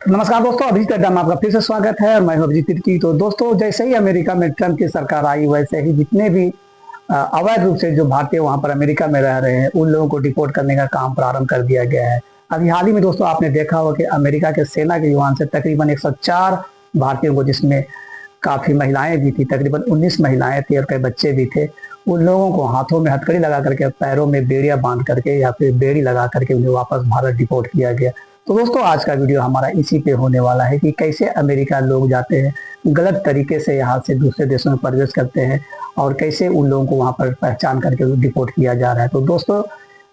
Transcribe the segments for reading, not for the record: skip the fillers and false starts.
नमस्कार दोस्तों, अभिजीत अड्डा में आपका फिर से स्वागत है और मैं हूं अभिजीत तिर्की। तो दोस्तों, जैसे ही अमेरिका में ट्रम्प की सरकार आई, वैसे ही जितने भी अवैध रूप से जो भारतीय वहां पर अमेरिका में रह रहे हैं, उन लोगों को डिपोर्ट करने का काम प्रारंभ कर दिया गया है। अभी हाल ही में दोस्तों आपने देखा होगा कि अमेरिका के सेना के जवान से तकरीबन 104 भारतीयों को, जिसमें काफी महिलाएं भी थी, तकरीबन 19 महिलाएं थी और कई बच्चे भी थे, उन लोगों को हाथों में हथकड़ी लगा करके, पैरों में बेड़ियां बांध करके या फिर बेड़ी लगा करके उन्हें वापस भारत डिपोर्ट किया गया। तो दोस्तों, आज का वीडियो हमारा इसी पे होने वाला है कि कैसे अमेरिका लोग जाते हैं, गलत तरीके से यहाँ से दूसरे देशों में प्रवेश करते हैं और कैसे उन लोगों को वहाँ पर पहचान करके डिपोर्ट किया जा रहा है। तो दोस्तों,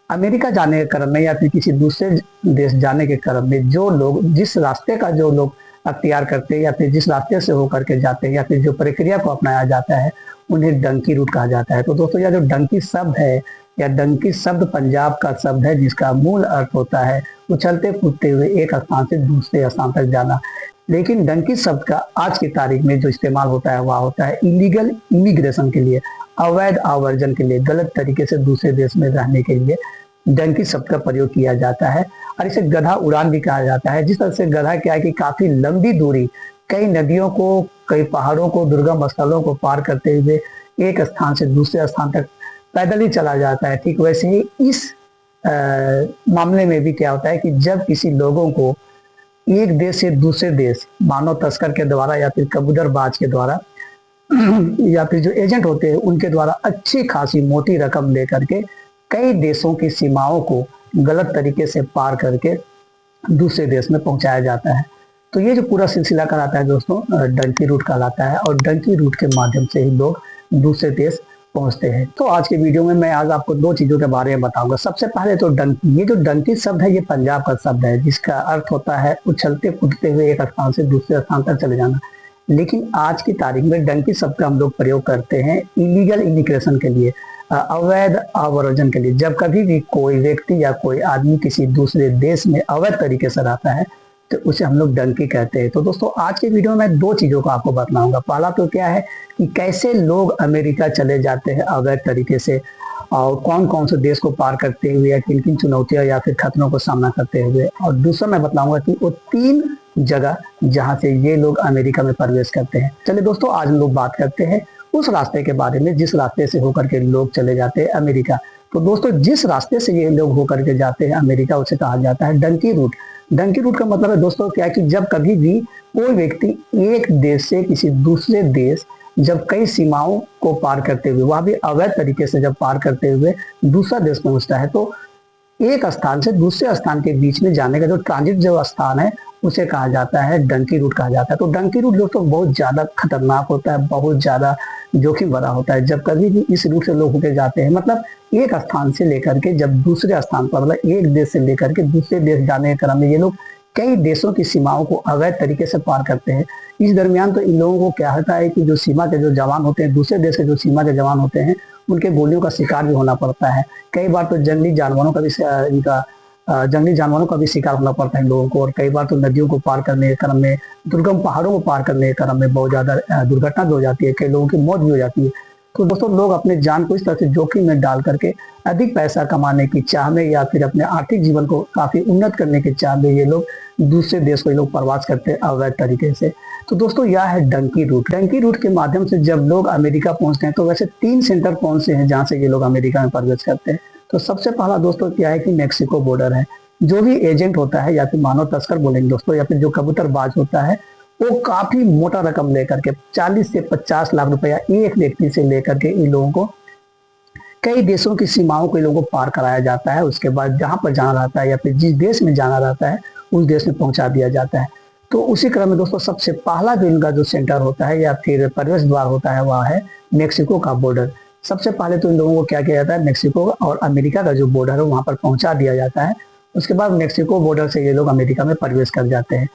अमेरिका जाने के क्रम में या फिर किसी दूसरे देश जाने के क्रम में जो लोग, जिस रास्ते का जो लोग अख्तियार करते हैं या फिर जिस रास्ते से होकर के जाते हैं या फिर जो प्रक्रिया को अपनाया जाता है, उन्हें डंकी रूट कहा जाता है। तो दोस्तों, यह जो डंकी शब्द है या डंकी शब्द पंजाब का शब्द है, जिसका मूल अर्थ होता है उछलते कूदते हुए एक स्थान से दूसरे स्थान तक जाना। लेकिन डंकी शब्द का आज की तारीख में जो इस्तेमाल होता है वह होता है इलीगल इमिग्रेशन के लिए, अवैध आवर्जन के लिए, गलत तरीके से दूसरे देश में रहने के लिए डंकी शब्द का प्रयोग किया जाता है। और इसे गधा उड़ान भी कहा जाता है। जिस तरह से गधा क्या है कि काफी लंबी दूरी, कई नदियों को, कई पहाड़ों को, दुर्गम स्थलों को पार करते हुए एक स्थान से दूसरे स्थान तक पैदल ही चला जाता है। ठीक वैसे ही इस मामले में भी क्या होता है कि जब किसी लोगों को एक देश से दूसरे देश मानव तस्कर के द्वारा या फिर कबूतरबाज के द्वारा या फिर जो एजेंट होते हैं उनके द्वारा अच्छी खासी मोटी रकम लेकर के कई देशों की सीमाओं को गलत तरीके से पार करके दूसरे देश में पहुंचाया जाता है। तो ये जो पूरा सिलसिला कहलाता है दोस्तों, डंकी रूट कहलाता है और डंकी रूट के माध्यम से ही लोग दूसरे देश पहुंचते हैं। तो आज के वीडियो में मैं आज आपको दो चीजों के बारे में बताऊंगा। सबसे पहले तो डंकी, ये जो डंकी शब्द है ये पंजाब का शब्द है, जिसका अर्थ होता है उछलते कूदते हुए एक स्थान से दूसरे स्थान तक चले जाना। लेकिन आज की तारीख में डंकी शब्द का हम लोग प्रयोग करते हैं इलीगल इमिग्रेशन के लिए, अवैध आवर्जन के लिए। जब कभी भी कोई व्यक्ति या कोई आदमी किसी दूसरे देश में अवैध तरीके से रहता है तो उसे हम लोग डंकी कहते हैं। तो दोस्तों, आज के वीडियो में मैं दो चीजों को आपको बताऊंगा। पहला तो क्या है कि कैसे लोग अमेरिका चले जाते हैं अवैध तरीके से और कौन कौन से देश को पार करते हुए या किन किन चुनौतियों या फिर खतरों को सामना करते हुए, और दूसरा मैं बताऊंगा कि वो 3 जगह जहां से ये लोग अमेरिका में प्रवेश करते हैं। चलिए दोस्तों, आज हम लोग बात करते हैं उस रास्ते के बारे में जिस रास्ते से होकर के लोग चले जाते हैं अमेरिका। तो दोस्तों, जिस रास्ते से ये लोग होकर के जाते हैं अमेरिका, उसे कहा जाता है डंकी रूट। डंकी रूट का मतलब है दोस्तों क्या, कि जब कभी भी कोई व्यक्ति एक देश से किसी दूसरे देश, जब कई सीमाओं को पार करते हुए, वह भी अवैध तरीके से जब पार करते हुए दूसरा देश पहुंचता है, तो एक स्थान से दूसरे स्थान के बीच में जाने का जो ट्रांजिट जो स्थान है उसे कहा जाता है डंकी रूट कहा जाता है। तो डंकी रूट दोस्तों बहुत ज्यादा खतरनाक होता है, बहुत ज्यादा जोखिम भरा होता है। जब कभी भी इस रूट से लोग होकर जाते हैं, मतलब एक स्थान से लेकर के जब दूसरे स्थान पर, मतलब एक देश से लेकर के दूसरे देश जाने के क्रम में ये लोग कई देशों की सीमाओं को अवैध तरीके से पार करते हैं। इस दरमियान तो इन लोगों को क्या होता है कि जो सीमा के जो जवान होते हैं, दूसरे देश के जो सीमा के जवान होते हैं, उनके गोलियों का शिकार भी होना पड़ता है। कई बार तो जंगली जानवरों का भी शिकार होना पड़ता है इन लोगों को। और कई बार तो नदियों को पार करने के क्रम में, दुर्गम पहाड़ों को पार करने के क्रम में बहुत ज्यादा दुर्घटना भी हो जाती है, कई लोगों की मौत भी हो जाती है। तो दोस्तों, लोग अपने जान को इस तरह से जोखिम में डाल करके अधिक पैसा कमाने की चाह में या फिर अपने आर्थिक जीवन को काफी उन्नत करने की चाह में ये लोग दूसरे देश को ये लोग प्रवास करते हैं अवैध तरीके से। तो दोस्तों, यह है डंकी रूट। डंकी रूट के माध्यम से जब लोग अमेरिका पहुंचते हैं, तो वैसे 3 सेंटर कौन से हैं जहां से ये लोग अमेरिका में प्रवेश करते हैं। तो सबसे पहला दोस्तों क्या है कि मैक्सिको बॉर्डर है। जो भी एजेंट होता है या फिर मानव तस्कर बोलेंगे दोस्तों, या फिर जो कबूतरबाज होता है, वो काफी मोटा रकम लेकर के 40 से 50 लाख रुपया एक व्यक्ति से लेकर के इन लोगों को कई देशों की सीमाओं को इन लोगों को पार कराया जाता है। उसके बाद जहां पर जाना रहता है या फिर जिस देश में जाना रहता है उस देश में पहुंचा दिया जाता है। तो उसी क्रम में दोस्तों सबसे पहला जो इनका जो सेंटर होता है या फिर प्रवेश द्वार होता है वह है मैक्सिको का बॉर्डर। सबसे पहले तो इन लोगों को क्या किया जाता है, मैक्सिको और अमेरिका का जो बॉर्डर है वहां पर पहुंचा दिया जाता है। उसके बाद मैक्सिको बॉर्डर से ये लोग अमेरिका में प्रवेश कर जाते हैं।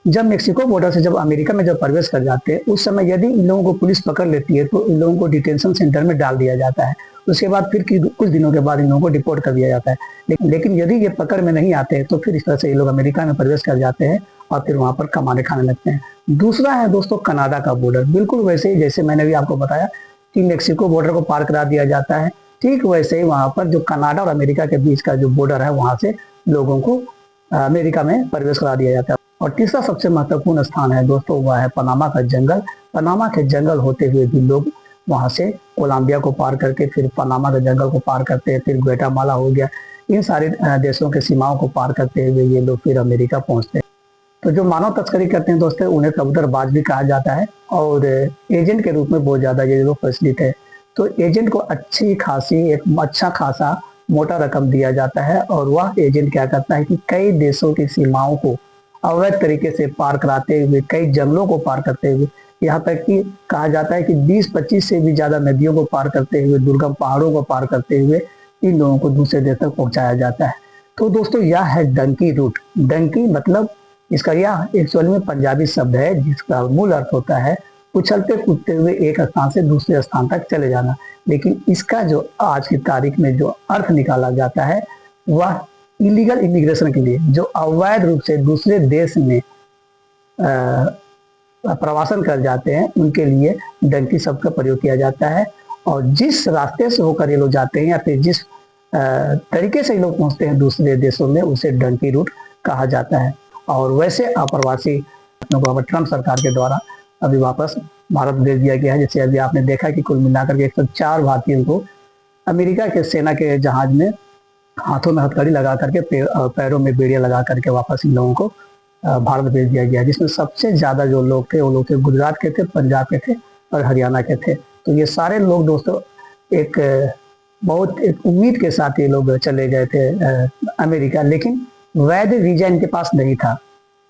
जब मैक्सिको बॉर्डर से जब अमेरिका में जब प्रवेश कर जाते हैं, उस समय यदि इन लोगों को पुलिस पकड़ लेती है तो इन लोगों को डिटेंशन सेंटर में डाल दिया जाता है। उसके बाद फिर कुछ दिनों के बाद इन लोगों को डिपोर्ट कर दिया जाता है। लेकिन यदि ये पकड़ में नहीं आते हैं तो फिर इस तरह से ये लोग अमेरिका में प्रवेश कर जाते हैं और फिर वहां पर कमाने खाने लगते हैं। दूसरा है दोस्तों कनाडा का बॉर्डर। बिल्कुल वैसे ही जैसे मैंने भी आपको बताया कि मैक्सिको बॉर्डर को पार करा दिया जाता है, ठीक वैसे ही वहां पर जो कनाडा और अमेरिका के बीच का जो बॉर्डर है, वहां से लोगों को अमेरिका में प्रवेश करा दिया जाता है। और तीसरा सबसे महत्वपूर्ण स्थान है दोस्तों, वह है पनामा का जंगल। पनामा के जंगल होते हुए भी लोग वहां से कोलंबिया को पार करके फिर पनामा के जंगल को पार करते हैं, फिर ग्वाटेमाला हो गया, इन सारे देशों के सीमाओं को पार करते हुए ये लोग फिर अमेरिका पहुंचते हैं। तो जो मानव तस्करी करते हैं दोस्तों, उन्हें कबूतरबाज भी कहा जाता है और एजेंट के रूप में बहुत ज्यादा ये लोग प्रचलित है। तो एजेंट को एक अच्छा खासा मोटा रकम दिया जाता है और वह एजेंट क्या करता है कि कई देशों की सीमाओं को अवैध तरीके से पार कराते हुए, कई जंगलों को पार करते हुए, यहाँ तक कि कहा जाता है कि 20-25 से भी ज्यादा नदियों को पार करते हुए, दुर्गम पहाड़ों को पार करते हुए इन लोगों को दूसरे देश तक पहुंचाया जाता है। तो दोस्तों यह है डंकी रूट। डंकी मतलब इसका यह एक्चुअल में पंजाबी शब्द है जिसका मूल अर्थ होता है उछलते कूदते हुए एक स्थान से दूसरे स्थान तक चले जाना। लेकिन इसका जो आज की तारीख में जो अर्थ निकाला जाता है वह इलीगल इमिग्रेशन के लिए, जो अवैध रूप से दूसरे देश में प्रवासन कर जाते हैं, उनके लिए डंकी शब्द का प्रयोग किया जाता है। और जिस रास्ते से होकर ये लोग जाते हैं या फिर जिस तरीके से ये लोग पहुंचते हैं दूसरे देशों में, उसे डंकी रूट कहा जाता है। और वैसे अप्रवासी को ट्रंप सरकार के द्वारा अभी वापस भारत भेज दिया गया है। जैसे अभी आपने देखा कि कुल मिलाकर के 104 भारतीयों को अमेरिका के सेना के जहाज में हाथों में हथकड़ी लगा करके पैरों में बेड़ियां लगा करके वापस इन लोगों को भारत भेज दिया गया, जिसमें सबसे ज्यादा जो लोग थे वो लोग थे गुजरात के थे, पंजाब के थे और हरियाणा के थे। तो ये सारे लोग दोस्तों एक उम्मीद के साथ ये लोग चले गए थे अमेरिका, लेकिन वैध वीजा इनके पास नहीं था,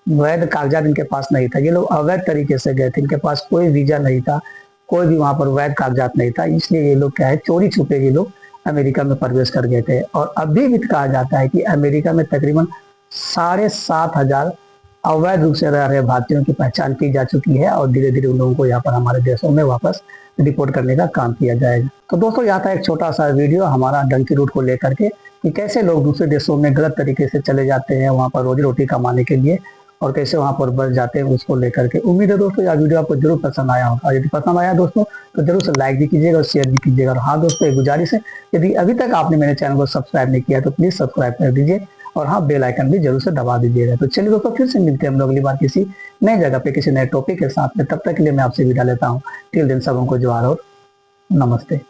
वैध कागजात इनके पास नहीं था। ये लोग अवैध तरीके से गए थे, इनके पास कोई वीजा नहीं था, कोई भी वहां पर वैध कागजात नहीं था, इसलिए ये लोग क्या है चोरी छुपे ये लोग अमेरिका में प्रवेश कर गए थे। और अभी भी कहा जाता है कि अमेरिका में तकरीबन 7,500 अवैध रूप से रह रहे भारतीयों की पहचान की जा चुकी है और धीरे धीरे उन लोगों को यहाँ पर हमारे देशों में वापस डिपोर्ट करने का काम किया जाएगा। तो दोस्तों यहाँ था एक छोटा सा वीडियो हमारा डंकी रूट को लेकर के कि कैसे लोग दूसरे देशों में गलत तरीके से चले जाते हैं वहाँ पर रोजी रोटी कमाने के लिए और कैसे वहाँ पर बच जाते हैं, उसको लेकर के। उम्मीद है दोस्तों यह वीडियो आपको जरूर पसंद आया होगा और यदि पसंद आया दोस्तों तो जरूर से लाइक भी कीजिएगा और शेयर भी कीजिएगा। और हाँ दोस्तों एक गुजारिश है, यदि अभी तक आपने मेरे चैनल को सब्सक्राइब नहीं किया तो प्लीज सब्सक्राइब कर दीजिए और हाँ बेल आइकन भी जरूर से दबा दीजिएगा। तो चलिए दोस्तों फिर से मिलते हैं हम लोग अगली बार किसी नई जगह पे किसी नए टॉपिक के साथ में। तब तक के लिए मैं आपसे विदा लेता हूँ। टिल देन सबको जोहार और नमस्ते।